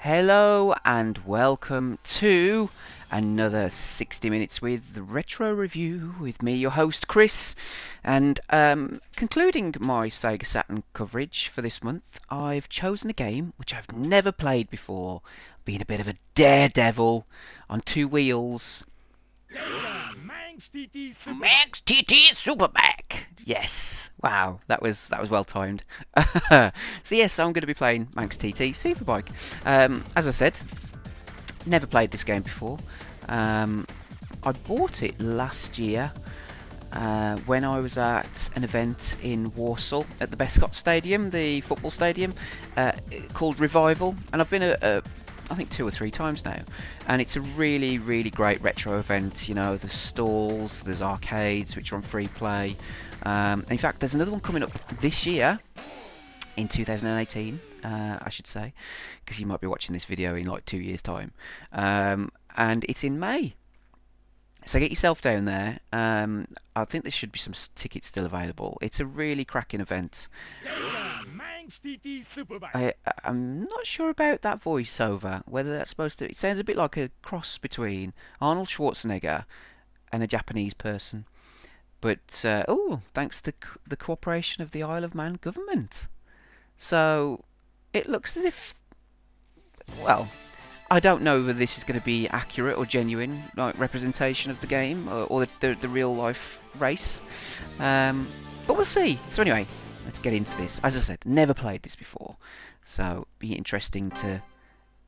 Hello and welcome to another 60 Minutes with the Retro Review with me, your host Chris. And concluding my Sega Saturn coverage for this month, I've chosen a game which I've never played before, being a bit of a daredevil on two wheels. Manx TT Superbike. Yes. Wow, that was well timed. So yes, I'm going to be playing Manx TT Superbike. As I said, never played this game before. I bought it last year when I was at an event in Warsaw at the Bescott Stadium, the football stadium, called Revival, and I've been I think 2 or 3 times now, and it's a really great retro event. You know, there's stalls, there's arcades which are on free play. In fact, there's another one coming up this year in 2018, I should say, because you might be watching this video in like 2 years time, and it's in May. So get yourself down there. I think there should be some tickets still available. It's a really cracking event. I'm not sure about that voiceover, whether that's supposed to... It sounds a bit like a cross between Arnold Schwarzenegger and a Japanese person. But, oh, thanks to the cooperation of the Isle of Man government. So, it looks as if... Well, I don't know whether this is going to be accurate or genuine, like representation of the game, or the real life race. But we'll see. So anyway, let's get into this. As I said, never played this before, so be interesting to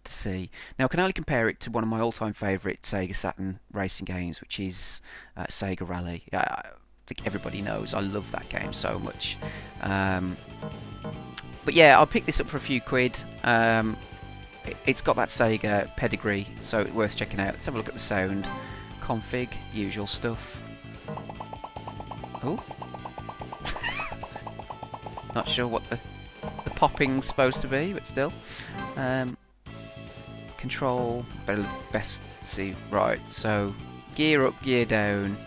see. Now I can only compare it to one of my all-time favourite Sega Saturn racing games, which is Sega Rally. I think everybody knows I love that game so much. But yeah, I picked this up for a few quid. It's got that Sega pedigree, so it's worth checking out. Let's have a look at the sound. Config, usual stuff. Oh. Not sure what the popping's supposed to be, but still. Control, best see. Right, so gear up, gear down.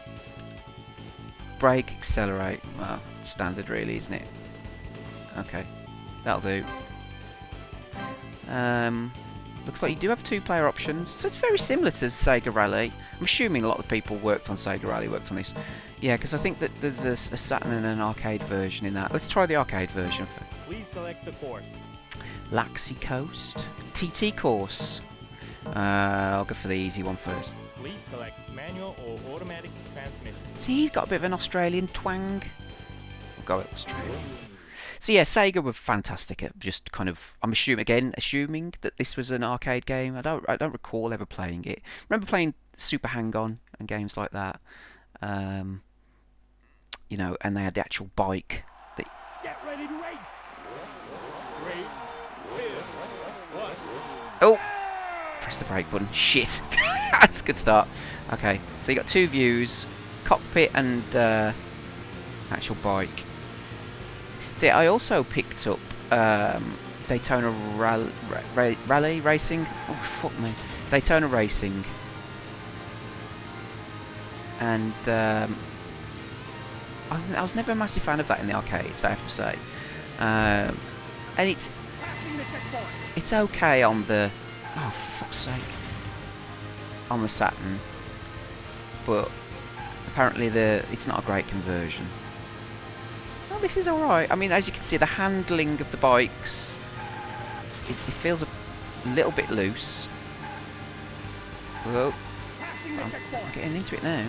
Brake, accelerate. Well, standard really, isn't it? Okay, that'll do. Looks like you do have 2-player options, so it's very similar to Sega Rally. I'm assuming a lot of people worked on Sega Rally worked on this. Yeah, because I think that there's a Saturn and an arcade version in that. Let's try the arcade version first. Please select the course. Laxey Coast. TT course. I'll go for the easy one first. Please select manual or automatic transmission. See, he's got a bit of an Australian twang. We'll go with Australia. So yeah, Sega were fantastic at just kind of, I'm assuming that this was an arcade game. I don't recall ever playing it. I remember playing Super Hang-On and games like that. You know, and they had the actual bike. Get ready to race. 3, 2, 1. Oh, press the brake button. Shit, that's a good start. Okay, so you got 2 views: cockpit and actual bike. See, I also picked up Daytona Rally Racing. Oh, fuck me. Daytona Racing. And I was never a massive fan of that in the arcades, I have to say. And it's okay on the... Oh, for fuck's sake. On the Saturn. But apparently it's not a great conversion. Well, this is alright. I mean, as you can see, the handling of the bikes, it feels a little bit loose. Whoa. I'm getting into it now.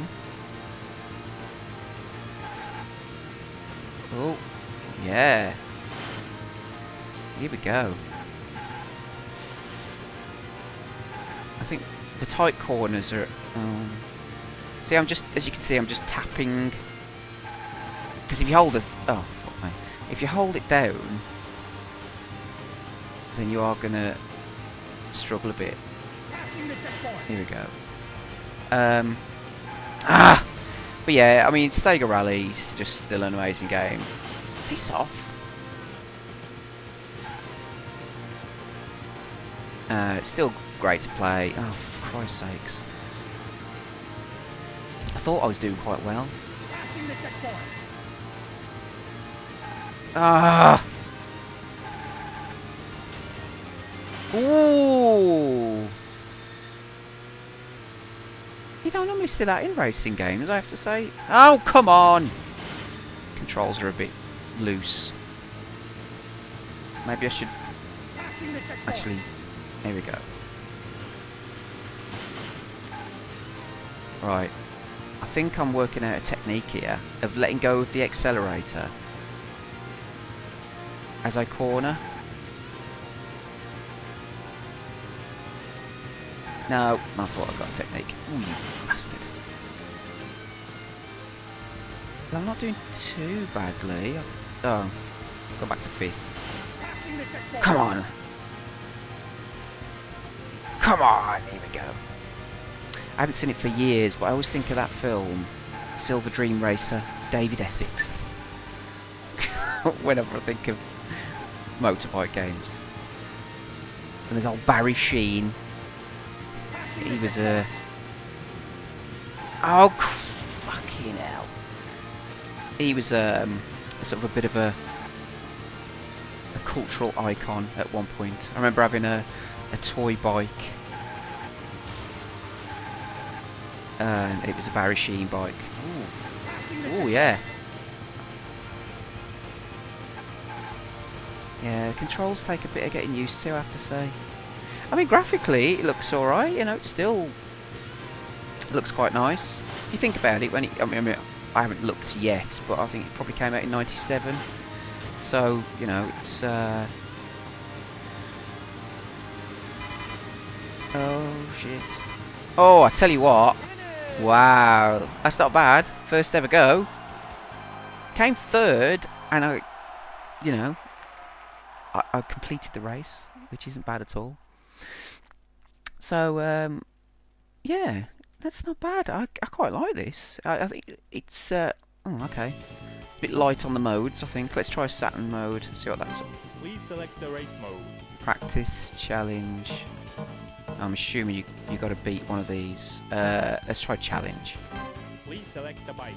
Oh, yeah. Here we go. I think the tight corners are... see, as you can see, I'm just tapping... Because if you hold it, oh fuck me! If you hold it down, then you are gonna struggle a bit. Here we go. But yeah, I mean, Sega Rally is just still an amazing game. Piss off. It's still great to play. Oh, for Christ's sakes! I thought I was doing quite well. Ah! Ooh! don't normally see that in racing games, I have to say. Oh, come on! Controls are a bit loose. Maybe I should... Actually, here we go. Right. I think I'm working out a technique here of letting go of the accelerator as I corner. No, I thought I got a technique. Ooh, you bastard. Well, I'm not doing too badly. Oh, go back to 5th. Come on. Come on, here we go. I haven't seen it for years, but I always think of that film, Silver Dream Racer, David Essex. Whenever I think of motorbike games. And there's old Barry Sheen. He was a... Oh, fucking hell. He was sort of a bit of a cultural icon at one point. I remember having a toy bike. And it was a Barry Sheen bike. Ooh, yeah. Yeah, the controls take a bit of getting used to, I have to say. I mean, graphically, it looks alright, you know, it still looks quite nice. You think about it, when it, I mean, I haven't looked yet, but I think it probably came out in '97. So, you know, it's... Oh, shit. Oh, I tell you what. Wow, that's not bad. First ever go. Came 3rd, and I, you know, I completed the race, which isn't bad at all. So, yeah, that's not bad. I quite like this. I think it's, oh, okay. A bit light on the modes, I think. Let's try Saturn mode, see what that's... Please select the race mode. Practice, challenge... I'm assuming you got to beat one of these. Let's try challenge. Please select the bike.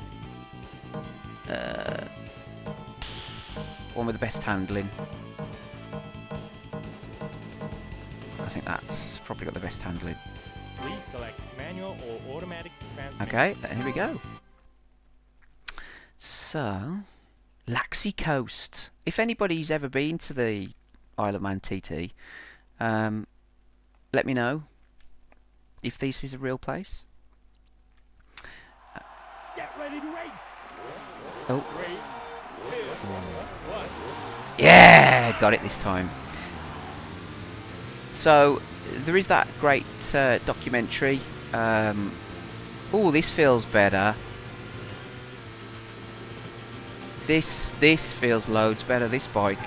One with the best handling. I think that's probably got the best handling. Please select manual or automatic transmission. Okay, here we go. So, Laxey Coast. If anybody's ever been to the Isle of Man TT, let me know if this is a real place. Get ready to race. Oh. 3, 2, 1. Yeah, got it this time. So there is that great documentary. Oh, this feels better. This feels loads better. This bike,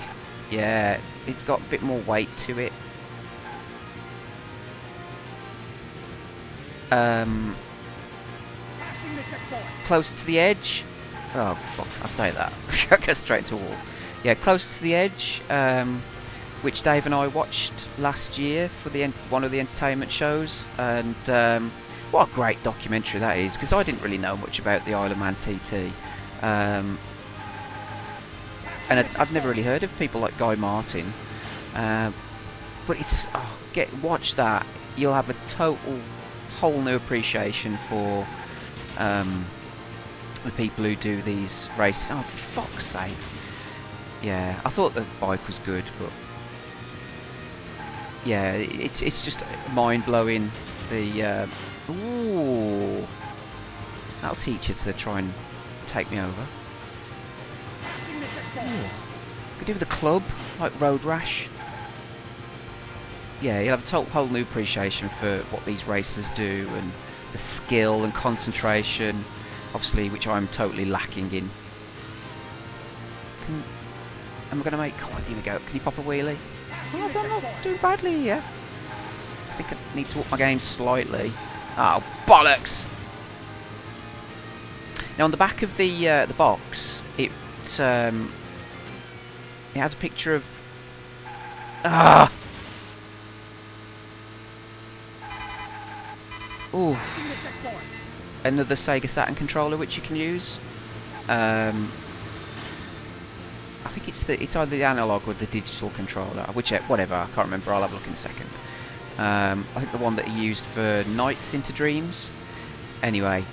yeah, it's got a bit more weight to it. Closer to the edge. Oh fuck! I say that. I go straight to a wall. Yeah, closer to the edge. Which Dave and I watched last year for the one of the entertainment shows, and what a great documentary that is, because I didn't really know much about the Isle of Man TT, and I'd never really heard of people like Guy Martin, but it's watch that. You'll have a whole new appreciation for the people who do these races. Oh, for fuck's sake! Yeah, I thought the bike was good, but yeah, it's just mind blowing. The ooh, that'll teach you to try and take me over. Could do with a club like Road Rash. Yeah, you'll have a whole new appreciation for what these racers do and the skill and concentration, obviously, which I'm totally lacking in. Am I going to make... Come on, here we go. Can you pop a wheelie? Oh, I don't know. Doing badly here. I think I need to up my game slightly. Oh, bollocks! Now, on the back of the box, it has a picture of... Ah! Ooh. Another Sega Saturn controller which you can use. I think it's either the analog or the digital controller, whatever, I can't remember, I'll have a look in a second. I think the one that he used for Nights into Dreams. Anyway,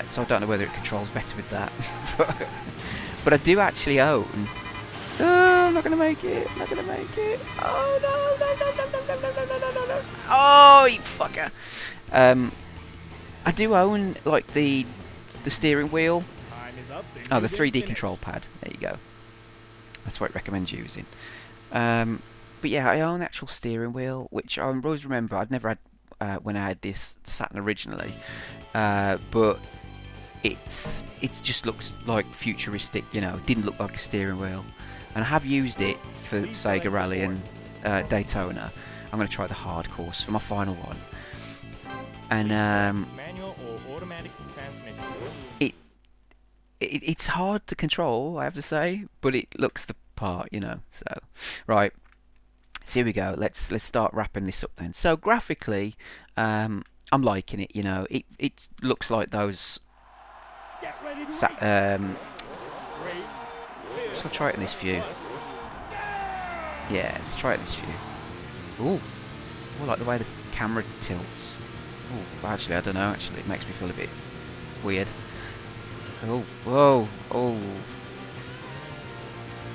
so I don't know whether it controls better with that. But I do actually own... Oh, I'm not going to make it. I'm not going to make it. Oh, no, no, no, no, no, no, no, no, no, no. Oh, you fucker. I do own, like, the steering wheel. Oh, the 3D control pad. There you go. That's what it recommends using. But yeah, I own the actual steering wheel, which I always remember I'd never had when I had this Saturn originally. But it just looks like futuristic, you know. It didn't look like a steering wheel. And I have used it for Sega Rally and Daytona. I'm going to try the hard course for my final one. And manual or automatic transmission. It's hard to control, I have to say, but it looks the part, you know. So, right, so here we go. Let's start wrapping this up then. So graphically, I'm liking it. You know, it looks like those. So I'll try it in this view. Yeah, let's try it in this view. Ooh, I like the way the camera tilts. Oh, actually, I don't know. Actually, it makes me feel a bit weird. Oh, whoa, oh.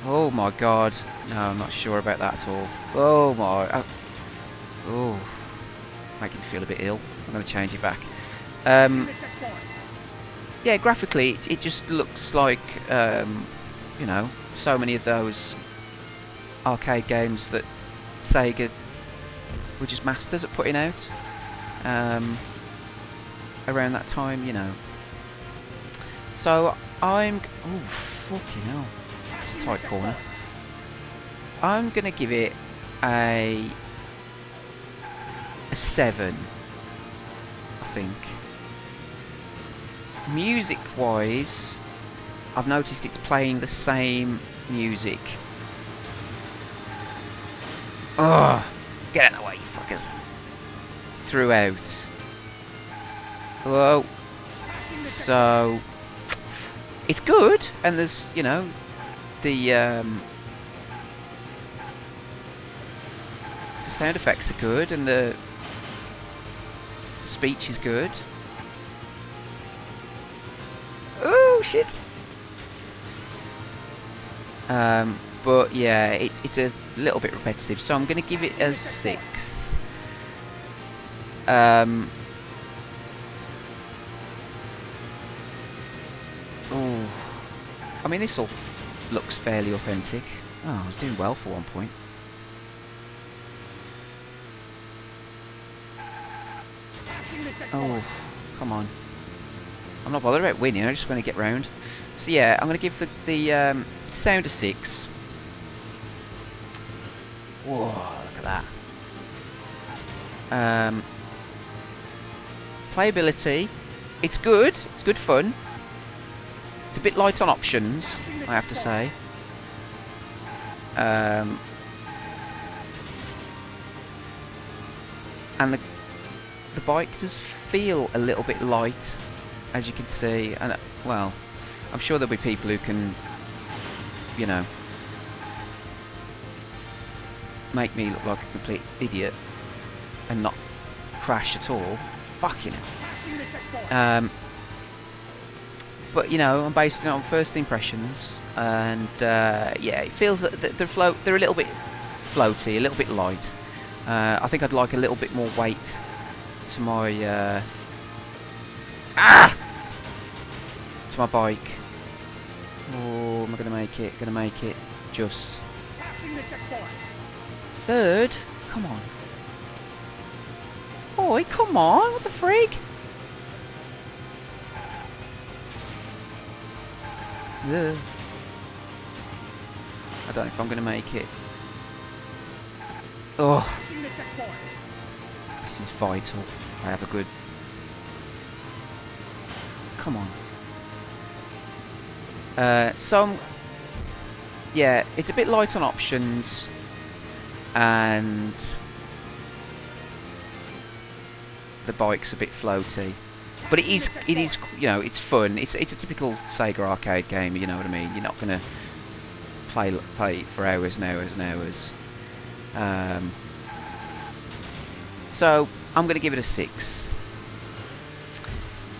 Oh my god. No, I'm not sure about that at all. Oh my. Oh. Making me feel a bit ill. I'm going to change it back. Yeah, graphically, it just looks like, you know, so many of those arcade games that Sega were just masters at putting out. Around that time, you know. So I'm... Oh, fucking hell. It's a tight corner. I'm going to give it a 7, I think. Music-wise, I've noticed it's playing the same music. Ugh! Get out of the way, you fuckers. Throughout. Whoa. So... It's good, and there's, you know, the sound effects are good, and the speech is good. Oh shit! But yeah, it's a little bit repetitive, so I'm going to give it a 6. Oh, I mean, this all looks fairly authentic. Oh, I was doing well for one point. Oh, come on. I'm not bothered about winning, I just want to get round. So yeah, I'm going to give the sound a 6. Whoa, look at that. Playability, it's good fun. It's a bit light on options, I have to say. And the bike does feel a little bit light, as you can see. And well, I'm sure there'll be people who can, you know, make me look like a complete idiot and not crash at all. Fucking hell. But you know, I'm basing it on first impressions, and yeah, it feels that they're a little bit floaty, a little bit light. I think I'd like a little bit more weight to my to my bike. Oh, am I gonna make it? Gonna make it? Just 3rd? Come on. Oi, come on! What the frig? Yeah. I don't know if I'm going to make it. Oh, this is vital. I have a good... Come on. So, yeah, it's a bit light on options, and the bike's a bit floaty. But it is, you know, it's fun. It's a typical Sega arcade game. You know what I mean? You're not gonna play it for hours and hours and hours. So I'm gonna give it a 6.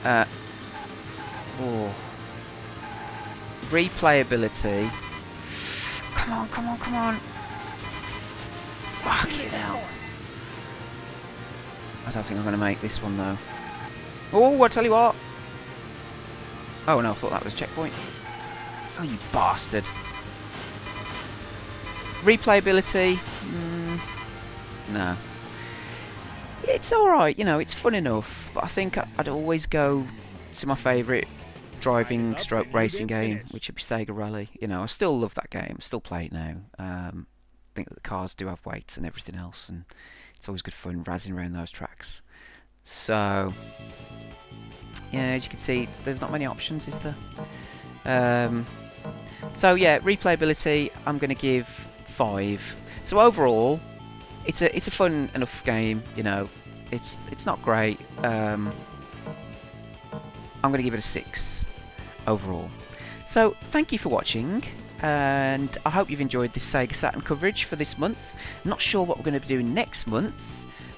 Oh. Replayability. Come on, come on, come on. Fucking hell. I don't think I'm going to make this one though. Oh, I tell you what. Oh no, I thought that was a checkpoint. Oh, you bastard. Replayability? No. It's alright, you know, it's fun enough, but I think I'd always go to my favourite driving stroke racing game, which would be Sega Rally. You know, I still love that game, still play it now. I think that the cars do have weights and everything else, and it's always good fun razzing around those tracks. So, yeah, as you can see, there's not many options, is there? So yeah, replayability, I'm going to give 5. So overall, it's a fun enough game. You know, it's not great. I'm going to give it a 6 overall. So thank you for watching, and I hope you've enjoyed this Sega Saturn coverage for this month. I'm not sure what we're going to be doing next month.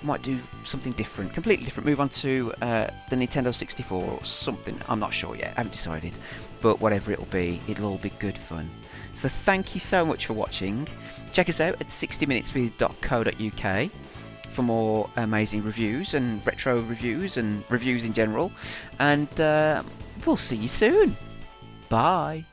Might do something different, completely different, move on to the Nintendo 64 or something. I'm not sure yet, I haven't decided, but whatever it'll all be good fun. So thank you so much for watching. Check us out at 60minutespeed.co.uk for more amazing reviews and retro reviews and reviews in general, and we'll see you soon. Bye.